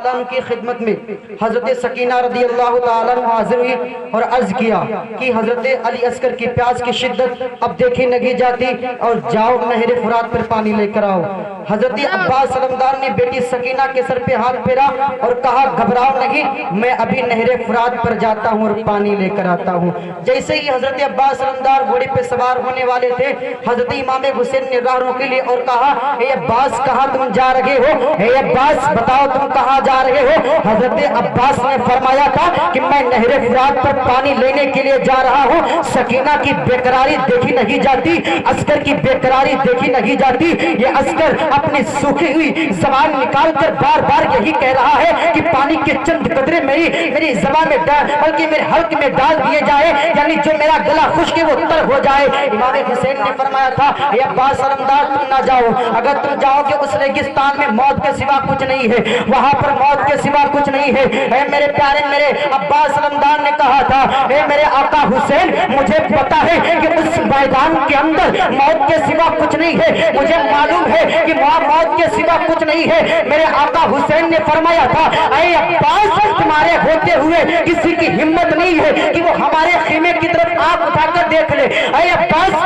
عنہ کی خدمت میں حضرت سکینہ رضی اللہ تعالیٰ عنہ حاضر ہوئی اور عرض کیا کہ حضرت علی اصغر کی پیاس کی شدت اب دیکھی نہیں جاتی اور جاؤ نہر فرات پر پانی لے کر آؤ۔ حضرت عباس علمدار نے بیٹی سکینہ کے سر پہ ہاتھ پھیرا اور کہا گھبراؤ نہیں، میں ابھی نہر فرات پر جاتا ہوں اور پانی لے کر آتا ہوں۔ جیسے ہی حضرت عباس علمدار گھوڑے پہ سوار ہونے والے تھے، حضرت امام حسین نے راہ روکے لیے اور کہا اے عباس کہاں تم جا رہے ہو؟ اے عباس بتاؤ تم کہاں جا رہے ہو؟ حضرت عباس نے فرمایا تھا کہ میں نہر فرات پر پانی لینے کے لیے جا رہا ہوں۔ سکینہ کی بےقراری دیکھی نہیں جاتی، اصغر کی بےقراری دیکھی نہیں جاتی۔ یہ اصغر اپنی سوکھی ہوئی زبان نکال کر بار بار یہی کہہ رہا ہے کہ پانی کے چند قطرے میری زبان میں بلکہ میرے حلق میں ڈال دیے جائے، یعنی جو میرا گلا خشک ہے وہ تر ہو جائے۔ امام حسین نے فرمایا تھا اے عباس علمدار تم نہ جاؤ، اگر تم جاؤ گے اس ریگستان میں موت کے سوا کچھ نہیں ہے، وہاں پر موت کے سوا کچھ نہیں ہے۔ اے میرے پیارے میرے عباس علمدار نے کہا تھا اے میرے آقا حسین مجھے پتا ہے کہ اس میدان کے اندر موت کے سوا کچھ نہیں ہے، مجھے معلوم ہے کہ وہاں موت کے سوا کچھ نہیں ہے۔ میرے آقا حسین نے فرمایا تھا اے عباس تمہارے ہوتے ہوئے کسی کی ہمت نہیں ہے کہ وہ ہمارے خیمے کی طرف آنکھ اٹھا کر دیکھ لے۔ اے عباس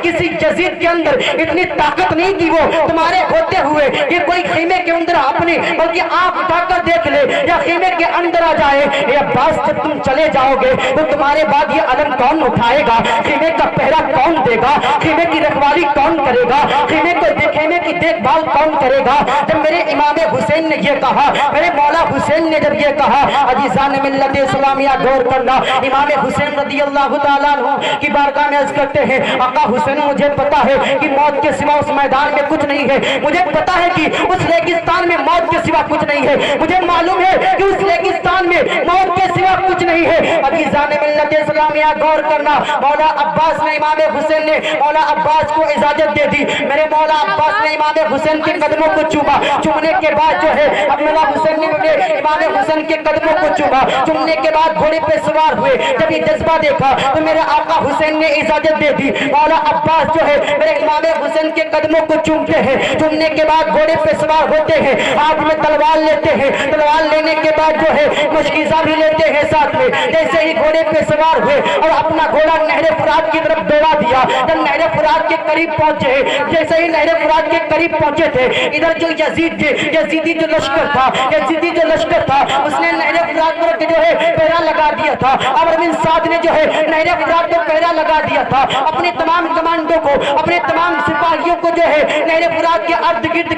کسی جزید کے اندر اتنی طاقت نہیں کہ وہ تمہارے ہوتے ہوئے کہ کوئی خیمے کے اندر اپنی بلکہ آنکھ اٹھا کر دیکھ لے یا خیمے کے اندر آ جائے۔ اے عباس جب تم چلے جاؤ گے تو تمہارے بعد یہ علم کون اٹھائے گا؟ خیمے کا پہرا کون دے گا؟ خیمے کی رکھوالی کون کرے گا؟ خیمے کی دیکھ بھال کون کرے گا؟ جب میرے امام حسین نے یہ کہا، میرے مولا حسین نے جب یہ کہا، عزیزان ملت اسلامیہ غور کرنا، امام حسین رضی اللہ تعالیٰ عنہ کی بارگاہ میں عرض کرتے ہیں آقا حسین مجھے پتا ہے کہ موت کے سوا اس میدان میں کچھ نہیں ہے، مجھے پتا ہے کہ اس ریگستان میں موت کے سوا کچھ نہیں ہے، مجھے معلوم ہے کہ اس ریگستان میں موت کے سوا کچھ نہیں ہے۔ عزیزان ملت اسلامیہ غور کرنا، مولا عباس نے امام حسین نے مولا عباس کو اجازت دے دی۔ میرے مولا عباس نے امام حسین کے قدموں کو چوما، چومنے کے بعد جو ہے اب مولا حسین نے امام حسین کے قدموں کو چوما، چومنے کے بعد گھوڑے پہ سوار ہوئے۔ جب یہ جذبہ دیکھا تو میرے آقا حسین نے اجازت دے دی، مولا عباس جو ہے میرے امام حسین کے قدموں کو چومتے ہیں، چومنے کے بعد گھوڑے پہ سوار ہوتے ہیں، ہاتھ میں تلوار لیتے ہیں، تلوار لینے کے بعد جو ہے مشکیزہ بھی لیتے ہیں ساتھ میں۔ جیسے ہی گھوڑے پہ سوار ہوئے اور اپنا گھوڑا نہر فرات کی طرف دوڑا دیا، جب نہر فرات کے قریب پہنچے، جیسے ہی نہر فرات کے قریب پہنچے تھے، ادھر جو یزیدی جو لشکر تھا اس نے نہر فرات پر جو ہے پہرا لگا دیا تھا۔ عمرو بن سعد نے جو ہے نہر فرات پر پہرا لگا دیا تھا، اپنے تمام کمانڈو کو، اپنے تمام سپاہیوں کو جو ہے نہر فرات کے ارد گرد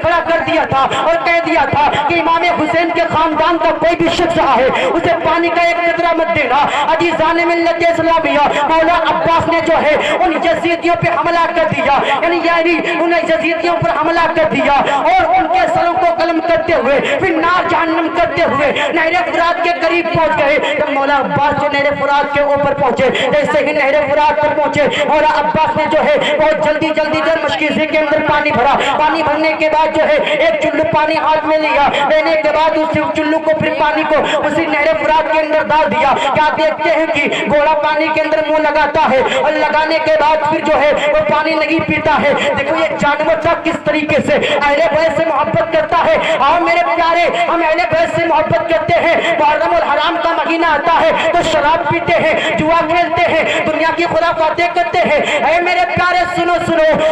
کھڑا کر دیا تھا اور کہہ دیا تھا کہ امام حسین کے خاندان کا کوئی بھی شخص رہا ہے اسے پانی کا ایک قطرہ مت دینا۔ عزیزان ملت اسلامیہ مولا عباس نے جو ہے ان یزیدیوں پہ حملہ کر دیا، یعنی ان یزیدیوں پر حملہ کر دیا اور ان کے سروں کو قلم کرتے ہوئے پھر نار جہنم کرتے ہوئے نہر فرات کے قریب پہنچ گئے۔ جب مولا عباس جو نہر فرات کے اوپر پہنچے، جیسے ہی نہر فرات پر پہنچے مولا عباس نے جو ہے بہت جلدی در مشکیزے کے اندر پانی بھرا۔ پانی بھرنے کے بعد جو ہے ایک چلو پانی ہاتھ میں لیا، لینے کے بعد اس چلو کو پھر پانی کو اسی نہر فرات کے اندر ڈال دیا۔ کیا دیکھتے ہیں کہ گھوڑا پانی کے اندر منہ لگاتا ہے اور لگانے کے بعد پھر جو ہے وہ پانی نہیں پیتا ہے۔ دیکھو یہ جانور تھا کس طریقے سے اہل بیت سے محبت کرتا ہے۔ اور میرے پیارے ہم اہل بیت سے محبت کرتے ہیں، محرم الحرام کا مہینہ آتا ہے تو شراب پیتے ہیں، جوا کھیلتے ہیں، دنیا کی خرافاتیں کرتے ہیں۔ اے میرے پیارے سنو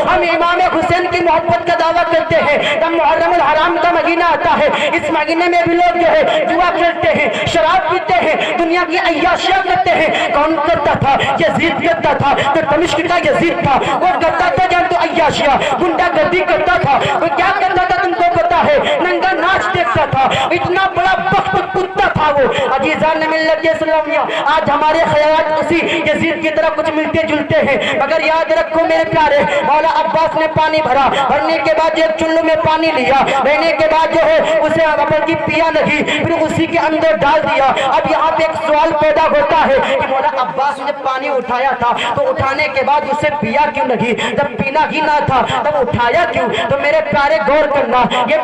ہم امام حسین کی محبت کا دعویٰ کرتے ہیں۔ جب محرم الحرام کا مہینہ آتا ہے اس مہینے میں بھی لوگ جو ہے جوا کھیلتے ہیں، شراب پیتے ہیں، دنیا کی عیاشیاں کرتے ہیں۔ کون کرتا تھا؟ یزید کرتا تھا، جو دمشق کا یزید تھا وہ کرتا تھا جان تو عیاشیاں، گنڈا گردی کرتا تھا۔ وہ کیا کرتا تھا تم کو پتا ہے؟ ننگا ناچ دیکھتا تھا، اتنا بڑا بخت کتا تھا وہ۔ عزیزان ملت اسلامیہ آج ہمارے خیالات اسی یزید کی طرح کچھ ملتے جلتے ہیں، مگر یاد رکھو میرے پیارے مولا عباس نے پانی بھرا، بھرنے کے بعد ایک چلو میں پانی لیا، لینے کے بعد جو ہے اسے اپن کی پیا نہیں، پھر اسی کے اندر ڈال دیا۔ اب یہاں پہ ایک سوال پیدا ہوتا ہے کہ مولا عباس نے پانی اٹھایا تھا تو اٹھانے کے بعد اسے پیا کیوں نہیں؟ جب پینا ہی نہ تھا تب اٹھایا کیوں؟ تو میرے پیارے غور کرنا، یہ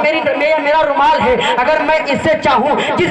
میرا رومال ہے، اگر میں اسے چاہوں جس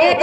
1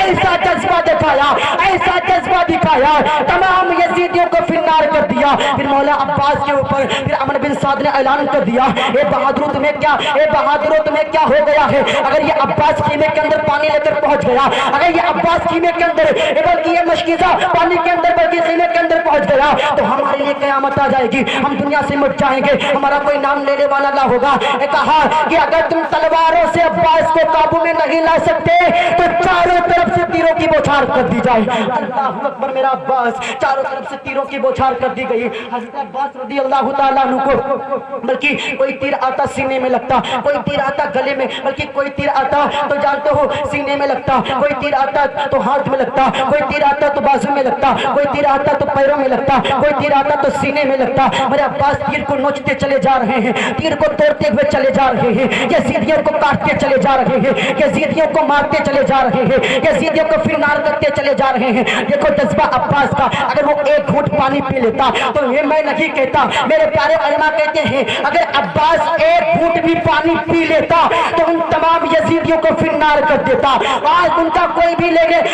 ایسا جذبہ دکھایا، ایسا جذبہ دکھایا، تمام یزیدیوں کو فنار کر دیا۔ پھر مولا عباس کے اوپر پھر عمرو بن سعد نے اعلان کر دیا، اے بہادروں تمہیں کیا، اے بہادروں تمہیں کیا ہو گیا ہے؟ اگر یہ عباس خیمے کے اندر پانی لے کر پہنچ گیا، اگر یہ عباس خیمے کے اندر بلکہ یہ مشکیزہ پانی کے اندر بلکہ خیمے کے اندر پہنچ گیا تو ہمارے لیے قیامت آ جائے گی، ہم دنیا سے مٹ جائیں گے، ہمارا کوئی نام لینے والا نہ ہوگا۔ نے کہا کہ اگر تم تلواروں سے عباس کو قابو میں نہیں لا سکتے تو چاروں طرف سے تیروں کی بوچھار کر دی جائے۔ اللہ اکبر، میرا عباس، چاروں طرف سے تیروں کی بوچھار کر دی گئی۔ حضرت عباس رضی اللہ تعالیٰ عنہ کو بلکہ کوئی تیر آتا سینے میں لگتا، کوئی تیر آتا گلے میں، بلکہ کوئی تیر آتا تو جانتے ہو سینے میں لگتا، کوئی تیر آتا تو ہاتھ میں لگتا، کوئی تیر آتا تو بازو میں لگتا، کوئی تیر آتا تو پیروں میں لگتا، کوئی تیر آتا تو سینے میں لگتا۔ میرے عباس تیر کو نوچتے چلے جا رہے ہیں، تیر کو توڑتے ہوئے چلے جا رہے ہیں، یزیدیوں کو کاٹتے چلے جا رہے ہیں، یزیدیوں کو مارتے چلے جا رہے ہیں، یزیدیوں کو فنار کرتے چلے جا رہے ہیں۔ دیکھو جذبہ عباس کا، اگر وہ ایک گھونٹ پانی پی لیتا تو یہ میں نہیں کہتا، میرے پیارے علماء کہتے ہیں اگر عباس ایک گھونٹ بھی پانی پی لیتا تو ان تمام یزیدیوں کو فنار کر دیتا، آج ان کا کوئی بھی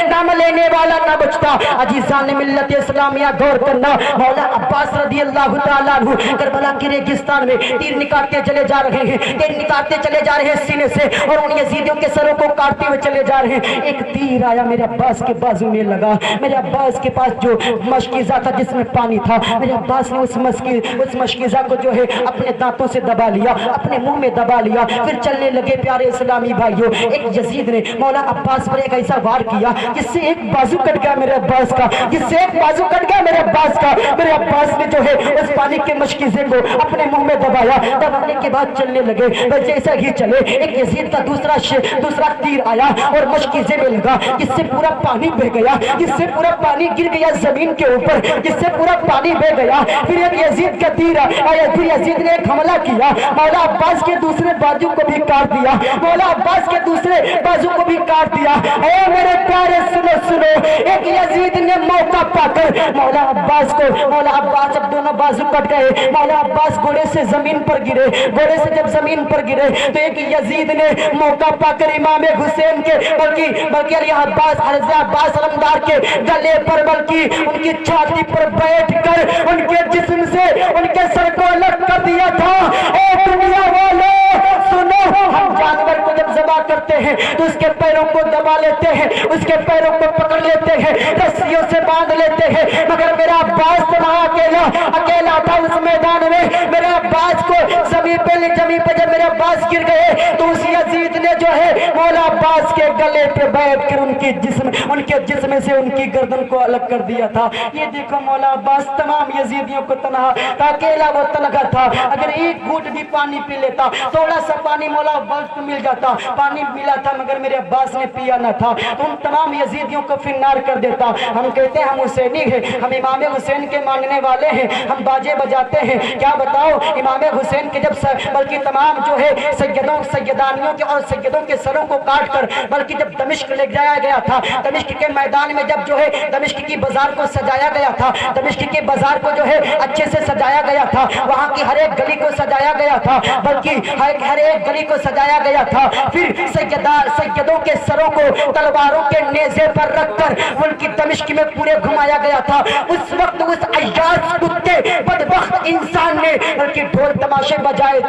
نام لینے والا نہ بچتا۔ عزیزان ملت اسلامیہ غور کرنا، مولا عباس رضی اللہ تعالیٰ عنہ کربلا کے ریگستان میں تیر نکالتے چلے جا رہے ہیں، تیر نکالتے چلے جا رہے ہیں سینے سے اور ان یزیدیوں کے سروں کو کاٹتے ہوئے چلے جا رہے ہیں۔ ایک تیر آیا میرے عباس کے بازو میں لگا، میرے عباس کے پاس جو مشکیزہ تھا جس میں پانی تھا، میرے عباس نے اس مشکیزہ کو جو ہے اپنے دانتوں سے دبا لیا، اپنے منہ میں دبا لیا، پھر چلنے لگے۔ پیارے اسلامی بھائیوں، ایک یزید نے مولا عباس پر ایک ایسا وار کیا جس سے ایک بازو کٹ گیا میرے عباس کا، جس سے ایک بازو کٹ گیا میرے عباس کا۔ میرے عباس نے جو ہے اس پانی کے مشکیزے کو اپنے منہ میں دبایا، دبانے کے بعد چلنے لگے۔ جیسا ہی چلے ایک یزید کا دوسرا تیر آیا اور مشکیزے میں لگا، جس سے پورا پانی بہ گیا، جس سے پورا پانی گر گیا زمین کے اوپر، جس سے پورا پانی بہ گیا۔ پھر ایک یزید کا تیر آیا، پھر یزید نے ایک حملہ کیا، مولا عباس کے دوسرے بازو کو بھی کاٹ دیا، مولا عباس کے دوسرے بازو کو بھی کاٹ دیا۔ اے میرے پیارے سنو، ایک یزید نے موقع پا کر مولا عباس جب دونوں بازو کٹ گئے، مولا عباس گھوڑے سے زمین پر گرے، گھوڑے سے جب زمین پر گرے تو ایک یزید نے موقع پا کر امام حسین کے بلکہ علی عباس حضرت عباس علمدار کے گلے پر بلکہ ان کی چھاتی پر بیٹھ کر ان کے جسم سے ان کے سر کو الگ کر دیا تھا۔ اے دنیا والوں سنو، ہم جانور کو جب ذبح کرتے ہیں تو اس کے پیروں کو دبا لیتے ہیں، اس کے پیروں کو پکڑ لیتے ہیں، رسیوں سے باندھ لیتے ہیں، مگر میرا عباس اکیلا تھا اس میدان میں۔ میرے عباس کو زمین پہ جب میرے عباس گر گئے تو اس یزید نے جو ہے مولا عباس کے گلے پہ بیٹھ کر ان کے جسم سے ان کی گردن کو الگ کر دیا تھا۔ یہ دیکھو مولا عباس تمام یزیدیوں کو تنہا تھا، اکیلا وہ تنہا تھا۔ اگر ایک گھونٹ بھی پانی پی لیتا، تھوڑا سا پانی مولا عباس کو مل جاتا، پانی ملا تھا مگر میرے عباس نے پیا نہ تھا، تو ان تمام یزیدیوں کو فنار کر دیتا۔ ہم کہتے ہیں ہم حسینی ہیں، ہم امام حسین کے ماننے والے ہیں، ہم باجے بجاتے ہیں۔ کیا بتاؤ امام حسین کے جب بلکہ تمام جو ہے سیدانیوں کے اور سیدوں کے سروں کو کاٹ کر بلکہ جب دمشق لے جایا گیا تھا، دمشق کے میدان میں جب جو ہے دمشق کی بازار کو سجایا گیا تھا، دمشق کے بازار کو جو ہے اچھے سے سجایا گیا تھا، وہاں کی ہر ایک گلی کو سجایا گیا تھا، بلکہ ہر ایک گلی کو سجایا گیا تھا۔ پھر سیدوں کے سروں کو تلواروں کے نیزے پر رکھ کر ان کی دمشق میں پورے گھمایا گیا تھا۔ اس وقت اس عیاش کتے بدبخت انسان نے بلکہ ڈھول تماشے بجائے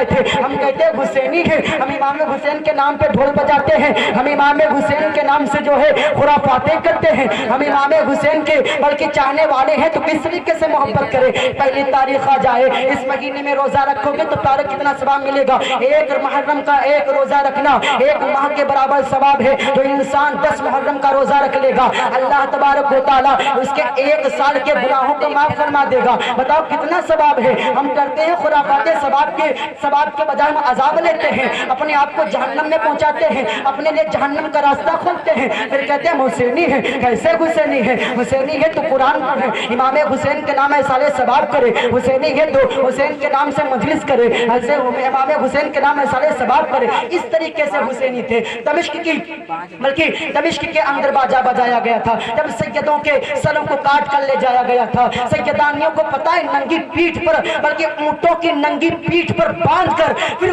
تھے، ہم کہتے ہیں حسینی ہیں، ہم امام حسین کے نام پہ ڈھول بجاتے ہیں، ہم امام حسین کے نام سے جو ہے خرافاتیں کرتے ہیں، ہم امام حسین کے بلکہ چاہنے والے ہیں تو کس طریقے سے محبت کرے۔ پہلی تاریخ آ جائے، اس مہینے میں روزہ رکھو گے تو تاریخ کتنا ثواب ملے گا۔ ایک محرم کا ایک روزہ رکھنا ایک ماہ کے برابر ثواب ہے، جو انسان 10 محرم کا روزہ رکھ لے گا اللہ تبارک و تعالیٰ اس کے 1 سال کے گناہوں کو معاف فرما دے گا۔ بتاؤ کتنا ثواب ہے۔ ہم کرتے ہیں خرافات، ثواب کے بجائے ہم عذاب لیتے ہیں، اپنے آپ کو جہنم میں پہنچاتے ہیں، اپنے لیے جہنم کا راستہ کھولتے ہیں، پھر کہتے ہیں ہم حسینی ہیں۔ کیسے حسینی ہے؟ حسینی ہے تو قرآن پڑھے، امام حسین کے نام ایسال ثواب کرے، حسینی ہے تو حسین کے نام سے مجلس کرے، ایسے امام حسین کے نام ایسال ثواب کرے۔ اس طریقے سے حسینی تھے۔ دمشق کے اندر باجا بجایا گیا تھا، جب سیدوں کے سروں کو کاٹ کر لے جایا گیا تھا۔ سیدانیوں کو پتہ ہے ننگی پیٹھ پر بلکہ اونٹوں کی ننگی پیٹھ پر باندھ کر پھر